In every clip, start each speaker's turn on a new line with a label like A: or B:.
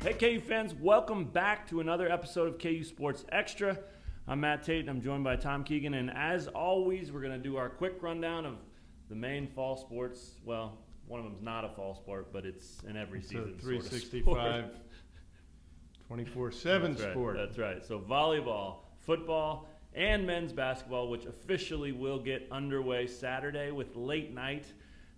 A: Hey KU fans, welcome back to another episode of KU Sports Extra. I'm Matt Tait and I'm joined by Tom Keegan, and as always we're going to do our quick rundown of the main fall sports. Well, one of them's not a fall sport, but it's in every season.
B: It's a 365, 24/7 sport.
A: That's right. So volleyball, football, and men's basketball, which officially will get underway Saturday with late night.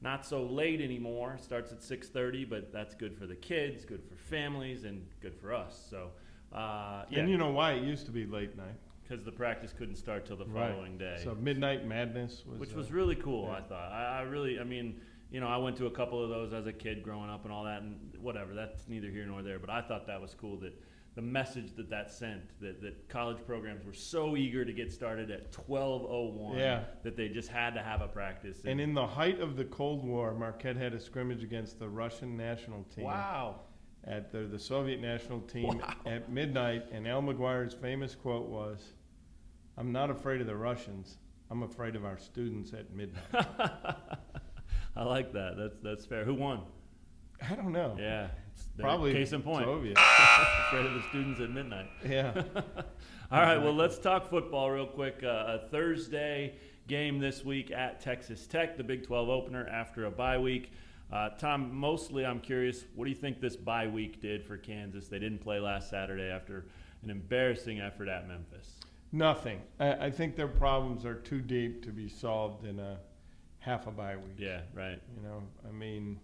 A: Not so late anymore. Starts at 6:30, but that's good for the kids, good for families, and good for us. So, yeah.
B: And you know why it used to be late night?
A: Because the practice couldn't start till the following day.
B: So Midnight Madness was...
A: Which was really cool,
B: yeah.
A: I thought. I mean, you know, I went to a couple of those as a kid growing up and all that, and whatever. That's neither here nor there. But I thought that was cool, that the message that sent, that college programs were so eager to get started at 12:01 that they just had to have a practice.
B: And in the height of the Cold War, Marquette had a scrimmage against the Russian national team.
A: Wow.
B: At the Soviet national team at midnight, and Al McGuire's famous quote was, "I'm not afraid of the Russians. I'm afraid of our students at midnight."
A: I like that. That's fair. Who won?
B: I don't know.
A: Yeah.
B: Probably
A: case in point.
B: Soviet.
A: Afraid of the students at midnight.
B: Yeah.
A: All right, well, let's talk football real quick. A Thursday game this week at Texas Tech, the Big 12 opener after a bye week. Tom, mostly I'm curious, what do you think this bye week did for Kansas? They didn't play last Saturday after an embarrassing effort at Memphis.
B: Nothing. I think their problems are too deep to be solved in a half a bye week.
A: Yeah, right.
B: You know, I mean,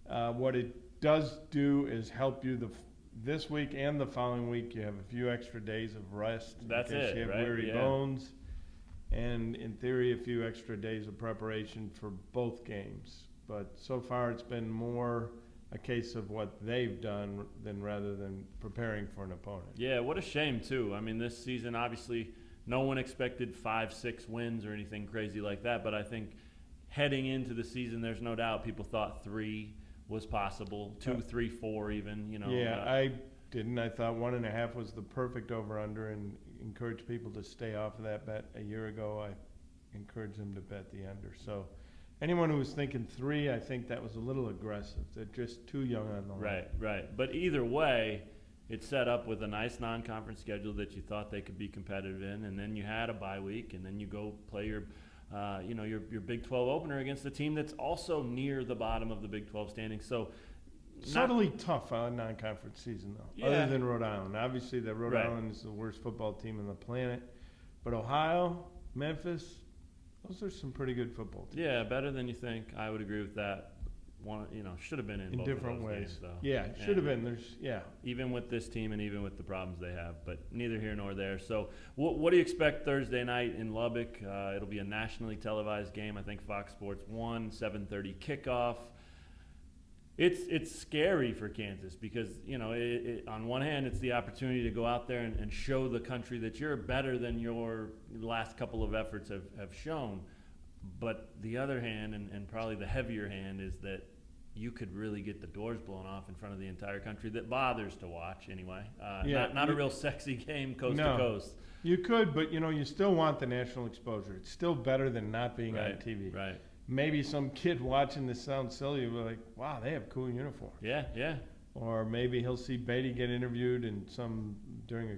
B: what it does do is help you this week and the following week. You have a few extra days of rest.
A: That's
B: in case
A: it,
B: you have
A: right?
B: weary bones. And in theory, a few extra days of preparation for both games. But so far, it's been more a case of what they've done rather than preparing for an opponent.
A: Yeah, what a shame, too. I mean, this season, obviously, no one expected 5-6 wins or anything crazy like that. But I think heading into the season, there's no doubt people thought 3 was possible, 2, 3, 4 even, you know.
B: Yeah, I didn't. I thought 1.5 was the perfect over-under, and encouraged people to stay off of that bet. A year ago, I encouraged them to bet the under. So anyone who was thinking 3, I think that was a little aggressive. They're just too young on the line.
A: Right. But either way, it's set up with a nice non-conference schedule that you thought they could be competitive in, and then you had a bye week, and then you go play your Big 12 opener against a team that's also near the bottom of the Big 12 standings. So
B: subtly tough non-conference season, though, other than Rhode Island. Obviously, Rhode Island is the worst football team on the planet. But Ohio, Memphis, those are some pretty good football teams.
A: Yeah, better than you think. I would agree with that. Should have been in both
B: different
A: of those
B: ways.
A: games, though.
B: Yeah, should have been.
A: Even with this team and even with the problems they have, but neither here nor there. So, what do you expect Thursday night in Lubbock? It'll be a nationally televised game. I think Fox Sports 1, 7:30 kickoff. It's scary for Kansas because, you know, on one hand, it's the opportunity to go out there and show the country that you're better than your last couple of efforts have shown. But the other hand, and probably the heavier hand, is that you could really get the doors blown off in front of the entire country. That bothers to watch anyway. Not a real sexy game coast to coast.
B: You could, but, you know, you still want the national exposure. It's still better than not being on TV.
A: Right.
B: Maybe some kid watching this sounds silly, but like, wow, they have cool uniforms.
A: Yeah.
B: Or maybe he'll see Beatty get interviewed during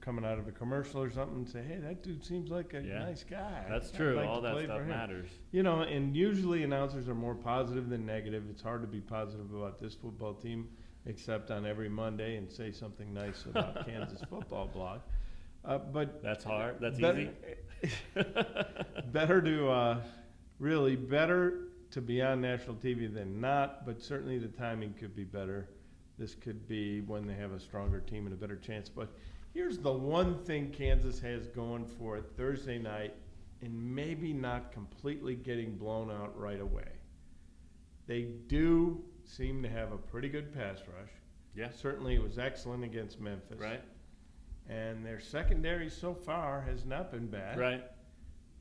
B: coming out of a commercial or something and say, hey, that dude seems like a nice guy.
A: That's true. All that stuff matters.
B: You know, and usually announcers are more positive than negative. It's hard to be positive about this football team, except on every Monday and say something nice about Kansas football blog. But
A: that's hard. That's easy.
B: Better to be on national TV than not, but certainly the timing could be better. This could be when they have a stronger team and a better chance. But here's the one thing Kansas has going for it Thursday night, and maybe not completely getting blown out right away. They do seem to have a pretty good pass rush.
A: Yeah.
B: Certainly it was excellent against Memphis.
A: Right.
B: And their secondary so far has not been bad.
A: Right.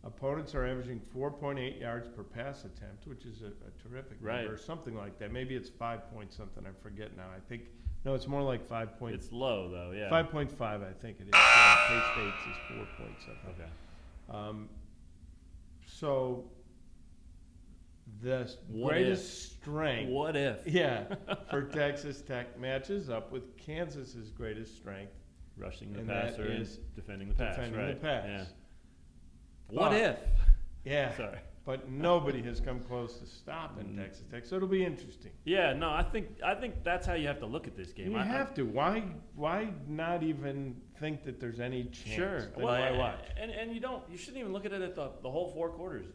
B: Opponents are averaging 4.8 yards per pass attempt, which is a terrific number, or something like that. Maybe it's 5 point something. I forget now. I think it's more like 5 point.
A: It's low though, yeah.
B: 5.5, I think it is. K-State's is 4 point something.
A: Okay.
B: So the
A: What
B: greatest strength.
A: What if?
B: Yeah, for Texas Tech matches up with Kansas's greatest strength.
A: Rushing the
B: And that
A: passer and
B: is
A: defending the pass,
B: defending
A: right?
B: the pass.
A: Yeah. What
B: But-
A: if?
B: Yeah.
A: Sorry.
B: But nobody has come close to stopping Texas Tech, so it'll be interesting.
A: Yeah, no, I think that's how you have to look at this game.
B: You have to. Why not even think that there's any chance?
A: Sure.
B: Then
A: Well,
B: why watch?
A: and you shouldn't even look at it at the whole 4 quarters.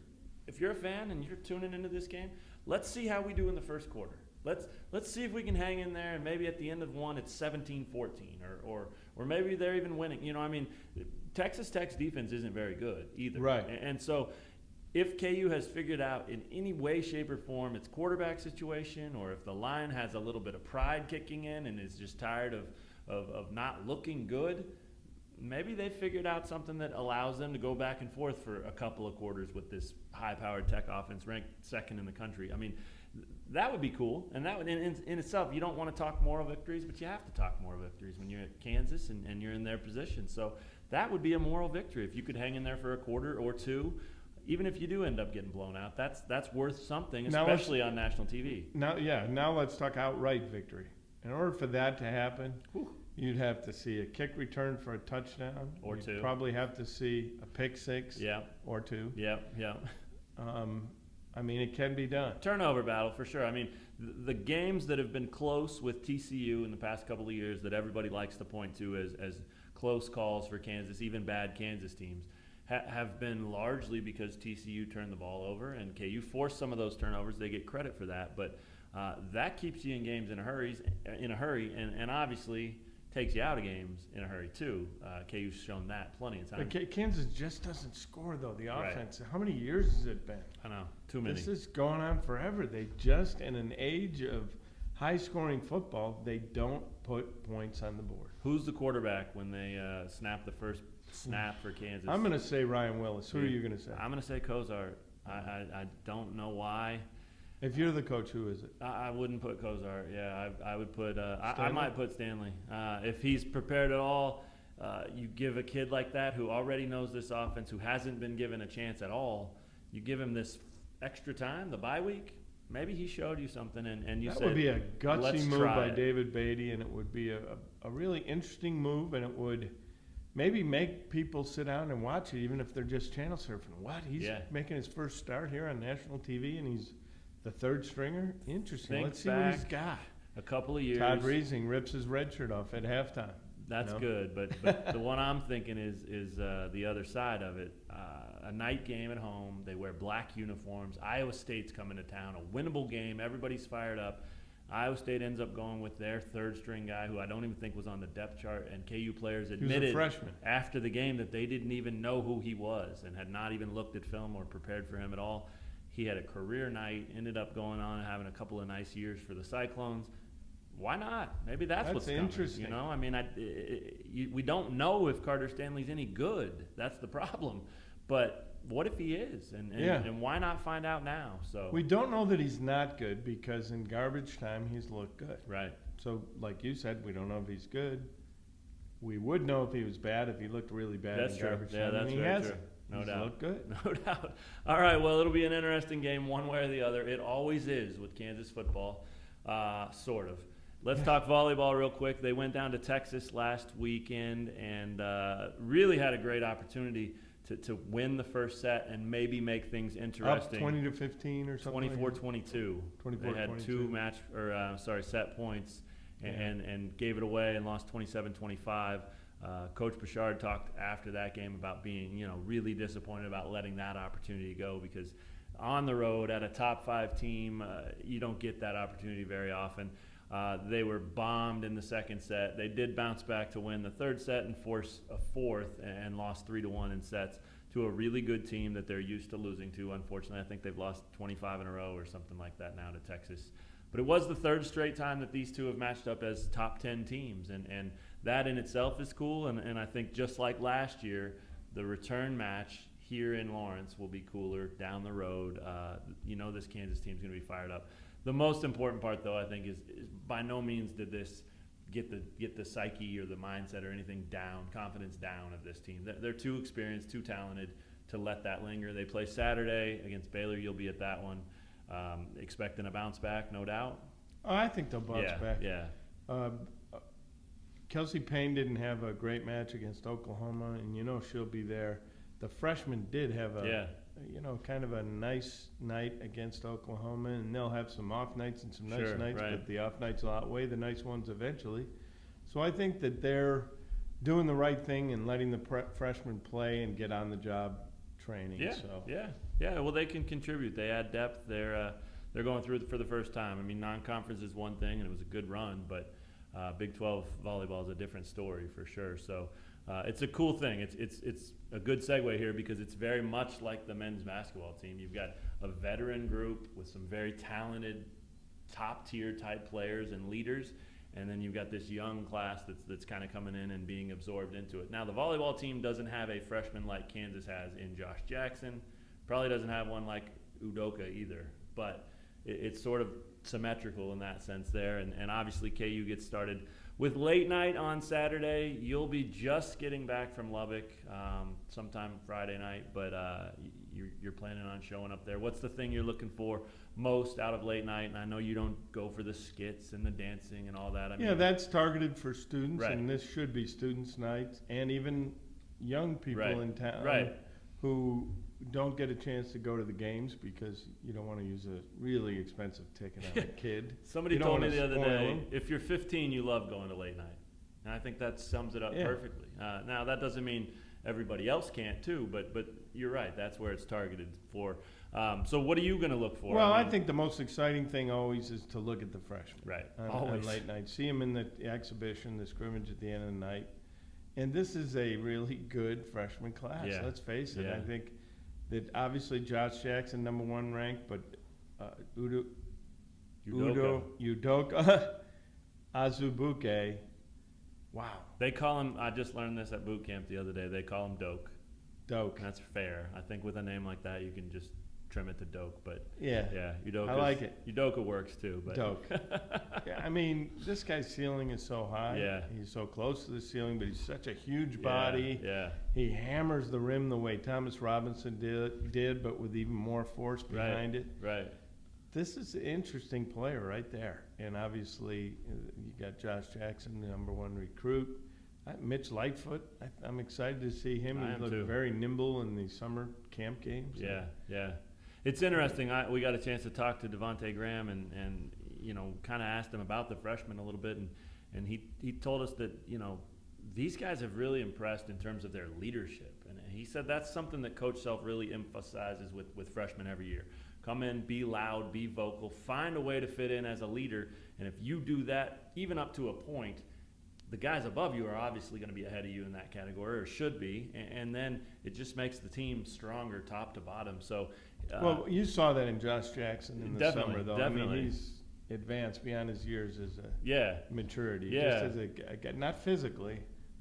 A: If you're a fan and you're tuning into this game, let's see how we do in the first quarter. Let's see if we can hang in there, and maybe at the end of one it's 17-14, or maybe they're even winning. You know, I mean, Texas Tech's defense isn't very good either.
B: Right.
A: And so if KU has figured out in any way, shape, or form its quarterback situation, or if the line has a little bit of pride kicking in and is just tired of not looking good, maybe they figured out something that allows them to go back and forth for a couple of quarters with this high-powered Tech offense ranked second in the country. I mean, that would be cool. And that would, in itself, you don't want to talk moral victories, but you have to talk moral victories when you're at Kansas and you're in their position. So that would be a moral victory if you could hang in there for a quarter or two. Even if you do end up getting blown out, that's worth something, especially on national TV.
B: Now let's talk outright victory. In order for that to happen, you'd have to see a kick return for a touchdown.
A: Or
B: You'd
A: two.
B: probably have to see a pick six.
A: Yeah.
B: Or two.
A: Yeah.
B: I mean, it can be done.
A: Turnover battle for sure. I mean, the games that have been close with TCU in the past couple of years that everybody likes to point to as close calls for Kansas, even bad Kansas teams, have been largely because TCU turned the ball over and KU forced some of those turnovers. They get credit for that, but that keeps you in games in a hurry, and obviously takes you out of games in a hurry too. KU's shown that plenty of times.
B: Kansas just doesn't score though. The
A: Right.
B: offense. How many years has it been?
A: I know, too many.
B: This is going on forever. They just, in an age of high-scoring football, they don't put points on the board.
A: Who's the quarterback when they snap the first snap for Kansas?
B: I'm going to say Ryan Willis. Who are you going to say?
A: I'm going to say Kozart. I don't know why.
B: If you're the coach, who is it?
A: I wouldn't put Kozart. Yeah, I would put. I
B: Stanley?
A: might put Stanley. If he's prepared at all, you give a kid like that who already knows this offense, who hasn't been given a chance at all, you give him this extra time, the bye week. Maybe he showed you something, and you
B: That
A: said,
B: would be a gutsy
A: "Let's
B: move
A: try
B: by
A: it."
B: David Beatty, and it would be a really interesting move, and it would maybe make people sit down and watch it, even if they're just channel surfing. What? He's making his first start here on national TV, and he's the third stringer? Interesting.
A: Think
B: Let's see what he's
A: back
B: got.
A: A couple of years.
B: Todd Reesing rips his red shirt off at halftime.
A: That's good, but the one I'm thinking is the other side of it. A night game at home. They wear black uniforms. Iowa State's coming to town. A winnable game. Everybody's fired up. Iowa State ends up going with their third string guy, who I don't even think was on the depth chart. And KU players admitted after the game that they didn't even know who he was and had not even looked at film or prepared for him at all. He had a career night. Ended up going on and having a couple of nice years for the Cyclones. Why not? Maybe that's what's
B: interesting.
A: Coming, you know, I mean, we don't know if Carter Stanley's any good. That's the problem. But what if he is? And why not find out now? So
B: we don't know that he's not good because in garbage time he's looked good.
A: Right.
B: So like you said, we don't know if he's good. We would know if he was bad if he looked really bad in garbage time.
A: That's
B: he
A: very
B: hasn't.
A: true. No
B: He's
A: doubt.
B: looked good.
A: No doubt. All right, well, it'll be an interesting game one way or the other. It always is with Kansas football, sort of. Let's talk volleyball real quick. They went down to Texas last weekend and really had a great opportunity to win the first set and maybe make things interesting.
B: Up 20-15 or something.
A: 24-22. They had 2 set points and gave it away and lost 27-25. Coach Bouchard talked after that game about being, really disappointed about letting that opportunity go because on the road at a top 5 team, you don't get that opportunity very often. They were bombed in the second set. They did bounce back to win the third set and force a fourth and lost 3-1 in sets to a really good team that they're used to losing to. Unfortunately, I think they've lost 25 in a row or something like that now to Texas. But it was the third straight time that these two have matched up as top 10 teams, and that in itself is cool. And I think just like last year, the return match here in Lawrence will be cooler down the road. This Kansas team's going to be fired up. The most important part, though, I think, is by no means did this get the psyche or the mindset or anything down, confidence down of this team. They're too experienced, too talented to let that linger. They play Saturday against Baylor. You'll be at that one. Expecting a bounce back, no doubt.
B: Oh, I think they'll bounce back.
A: Yeah.
B: Kelsey Payne didn't have a great match against Oklahoma, and she'll be there. The freshman did have kind of a nice night against Oklahoma, and they'll have some off nights and some nice nights,
A: right.
B: but the off nights will outweigh the nice ones eventually. So I think that they're doing the right thing and letting the freshmen play and get on the job training.
A: Yeah. Well, they can contribute. They add depth. They're going through it for the first time. I mean, non-conference is one thing, and it was a good run, but Big 12 volleyball is a different story for sure. So it's a cool thing. It's a good segue here because it's very much like the men's basketball team. You've got a veteran group with some very talented, top-tier type players and leaders, and then you've got this young class that's kind of coming in and being absorbed into it. Now, the volleyball team doesn't have a freshman like Kansas has in Josh Jackson. Probably doesn't have one like Udoka either, but it's sort of symmetrical in that sense there. And obviously KU gets started with late night on Saturday. You'll be just getting back from Lubbock sometime Friday night, but you're planning on showing up there. What's the thing you're looking for most out of late night? And I know you don't go for the skits and the dancing and all that. I mean,
B: that's targeted for students,
A: right.
B: And this should be students' nights and even young people in town who don't get a chance to go to the games because you don't want to use a really expensive ticket on a kid.
A: Somebody told me the other day, if you're 15, you love going to late night. And I think that sums it up perfectly. Now, that doesn't mean everybody else can't too, but you're right. That's where it's targeted for. So what are you going to look for?
B: Well, I think the most exciting thing always is to look at the freshmen.
A: Right.
B: On late night. See them in the exhibition, the scrimmage at the end of the night. And this is a really good freshman class.
A: Yeah.
B: Let's face it.
A: Yeah.
B: I think that obviously Josh Jackson, number 1 ranked, but Udoka Azubuike. Wow.
A: They call him, I just learned this at boot camp the other day, they call him Doke.
B: Doke.
A: That's fair. I think with a name like that, you can just trim it to Doke. But
B: yeah,
A: Udoka.
B: I like it.
A: Udoka works too. But
B: Doke. Yeah, I mean, this guy's ceiling is so high.
A: Yeah.
B: He's so close to the ceiling, but he's such a huge body.
A: Yeah.
B: He hammers the rim the way Thomas Robinson did, but with even more force behind it.
A: Right.
B: This is an interesting player right there. And obviously, you got Josh Jackson, the number 1 recruit. Mitch Lightfoot, I'm excited to see him. He looked very nimble in the summer camp games.
A: Yeah. It's interesting. We got a chance to talk to Devontae Graham and kind of asked him about the freshmen a little bit. And he told us that, these guys have really impressed in terms of their leadership. And he said that's something that Coach Self really emphasizes with freshmen every year. Come in, be loud, be vocal, find a way to fit in as a leader. And if you do that, even up to a point, the guys above you are obviously going to be ahead of you in that category, or should be. And then it just makes the team stronger top to bottom. So,
B: well, you saw that in Josh Jackson in the summer, though.
A: Definitely.
B: I mean, he's advanced beyond his years as a maturity.
A: Yeah.
B: Just as a guy, not physically.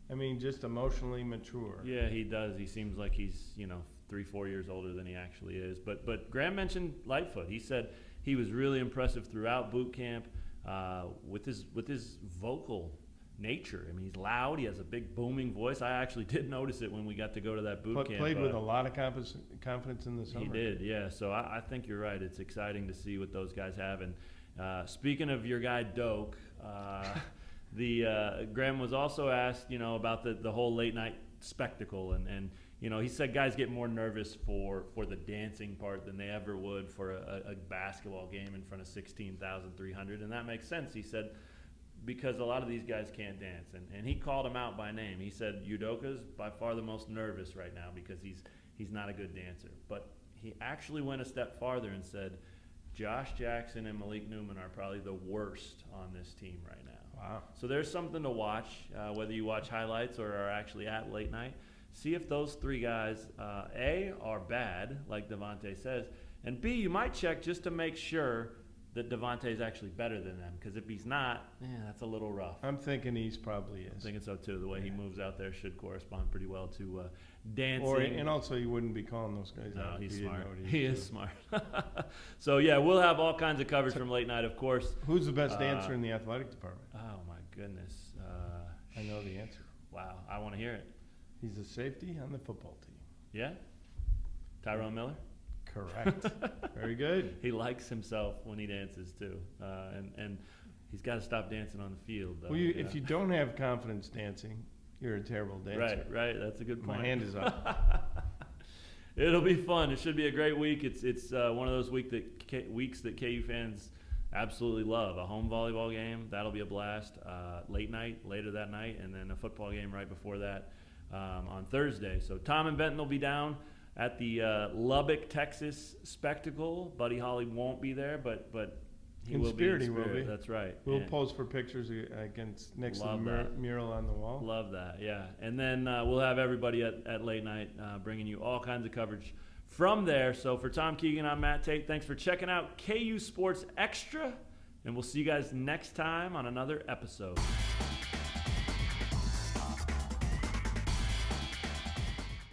B: I mean, just emotionally mature.
A: Yeah, he does. He seems like he's 3-4 years older than he actually is. But Graham mentioned Lightfoot. He said he was really impressive throughout boot camp with his vocal nature. I mean, he's loud. He has a big booming voice. I actually did notice it when we got to go to that boot camp.
B: Played with a lot of confidence in the summer.
A: He did, yeah. So I think you're right. It's exciting to see what those guys have. And speaking of your guy Doke, Graham was also asked, about the whole late night spectacle, and he said guys get more nervous for the dancing part than they ever would for a basketball game in front of 16,300, and that makes sense. He said, because a lot of these guys can't dance. And he called him out by name. He said Udoka's by far the most nervous right now because he's not a good dancer. But he actually went a step farther and said Josh Jackson and Malik Newman are probably the worst on this team right now.
B: Wow.
A: So there's something to watch, whether you watch highlights or are actually at late night. See if those 3 guys, A, are bad, like Devontae says, and B, you might check just to make sure that Devontae is actually better than them, because if he's not, that's a little rough.
B: I'm thinking he's probably is.
A: I'm thinking so too. The way he moves out there should correspond pretty well to dancing.
B: And also, you wouldn't be calling those guys out.
A: No, he's
B: smart.
A: He is smart. So we'll have all kinds of coverage from late night, of course.
B: Who's the best dancer in the athletic department?
A: Oh my goodness.
B: I know the answer.
A: Wow, I want to hear it.
B: He's a safety on the football team.
A: Yeah, Tyrone Miller.
B: Correct. Very good.
A: He likes himself when he dances too, and he's got to stop dancing on the field. Though.
B: Well, if you don't have confidence dancing, you're a terrible dancer.
A: Right. That's a good point.
B: My hand is up.
A: It'll be fun. It should be a great week. It's one of those weeks that KU fans absolutely love. A home volleyball game, that'll be a blast. Later that night, and then a football game right before that on Thursday. So Tom and Benton will be down at the Lubbock, Texas Spectacle. Buddy Holly won't be there, but he will be in spirit.
B: He will be.
A: That's right.
B: We'll pose for pictures next to the mural on the wall.
A: Love that, yeah. And then we'll have everybody at late night bringing you all kinds of coverage from there. So for Tom Keegan, I'm Matt Tait. Thanks for checking out KU Sports Extra, and we'll see you guys next time on another episode.